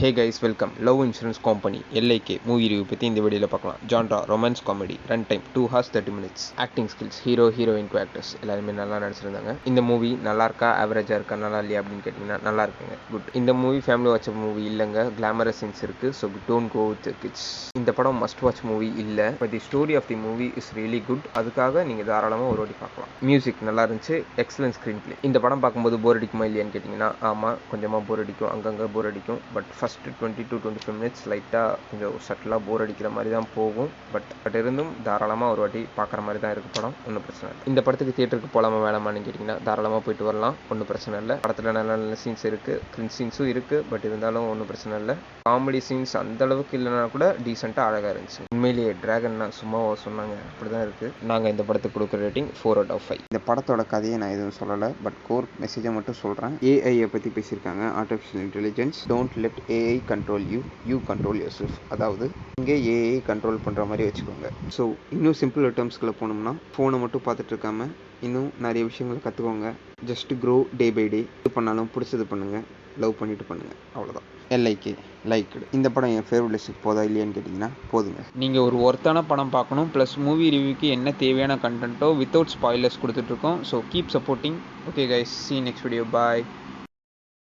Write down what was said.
ஹே guys welcome. Love insurance company LIK movie review பற்றி இந்த வீடியோவில் பார்க்கலாம். Genre romance comedy, run time 2 hours 30 minutes. Acting skills hero heroine co actors எல்லாருமே நல்லா நடிச்சிருந்தாங்க. இந்த மூவி நல்லா இருக்கா, ஆவரேஜாக இருக்கா, நல்லா இல்லையா அப்படின்னு கேட்டிங்கன்னா நல்லா இருக்குங்க, குட். இந்த மூவி ஃபேமிலி வாட்ச் மூவி இல்லைங்க, கிளாமரஸ் சீன்ஸ் இருக்குது, so don't go with kids. இந்த படம் மஸ்ட் வாட்ச் மூவி இல்லை, but the story of the movie is really good. அதுக்காக நீங்கள் தாராளமாக ஒரு வாட்டி பார்க்கலாம். மியூசிக் நல்லா இருந்துச்சு, எக்ஸலன்ட் ஸ்க்ரீன் பிளே. இந்த படம் பார்க்கும்போது போர் அடிக்குமா இல்லையான்னு கேட்டிங்கன்னா ஆமாம், கொஞ்சமாக போர் அடிக்கும், அங்கங்கே போர் அடிக்கும். பட் ஃபஸ்ட்டு 20 to 25 minutes லைட்டாக கொஞ்சம் சட்டிலாக போர் அடிக்கிற மாதிரி தான் போகும். பட் இருந்தும் தாராளமாக ஒரு வாட்டி பார்க்குற மாதிரி தான் இருக்குது படம், ஒன்றும் பிரச்சனை இல்லை. இந்த படத்துக்கு தியேட்டருக்கு போகலாமா வேணாமான்னு கேட்டிங்கன்னா தாராளமாக போயிட்டு வரலாம், ஒன்றும் பிரச்சனை இல்லை. படத்தில் நல்ல நல்ல சீன்ஸ் இருக்குது, கிரிஞ்ச் சீன்ஸும் இருக்குது, பட் இருந்தாலும் ஒன்றும் பிரச்சனை இல்லை. காமெடி சீன்ஸ் அந்த அளவுக்கு இல்லைனா கூட டீசெண்டாக அழகாக இருந்துச்சு. உண்மையிலேயே டிராகன்னா சும்மாவா சொன்னாங்க, அப்படி தான் இருக்குது. நாங்கள் இந்த படத்துக்கு கொடுக்குற ரேட்டிங் 4 out of 5. இந்த படத்தோட கதையை நான் எதுவும் சொல்லலை, பட் கோர் மெசேஜை மட்டும் சொல்கிறேன். ஏஐயை பற்றி பேசியிருக்காங்க, artificial intelligence. Don't let AI control you, you control your self. அதாவது இங்கே ஏஐ கண்ட்ரோல் பண்ணுற மாதிரி வச்சுக்கோங்க. ஸோ இன்னும் சிம்பிள் டேர்ம்ஸ்குள்ளே போனோம்னா, ஃபோனை மட்டும் பார்த்துட்டு இருக்காமல் இன்னும் நிறைய விஷயங்களை கற்றுக்கோங்க. Just grow day by day. இது பண்ணாலும் பிடிச்சது பண்ணுங்கள், லவ் பண்ணிட்டு பண்ணுங்கள், அவ்வளோதான். L I K E liked. இந்த படம் என் ஃபேவரட் லிஸ்ட்டுக்கு போதா இல்லையான்னு கேட்டிங்கன்னா போதுங்க. நீங்கள் ஒரு ஒர்த்தான படம் பார்க்கணும், ப்ளஸ் மூவி ரிவ்யூக்கு என்ன தேவையான கண்டென்ட்டோ வித்தவுட் ஸ்பாய்லர்ஸ் கொடுத்துட்ருக்கோம். So keep supporting. Okay guys, see you next video, bye.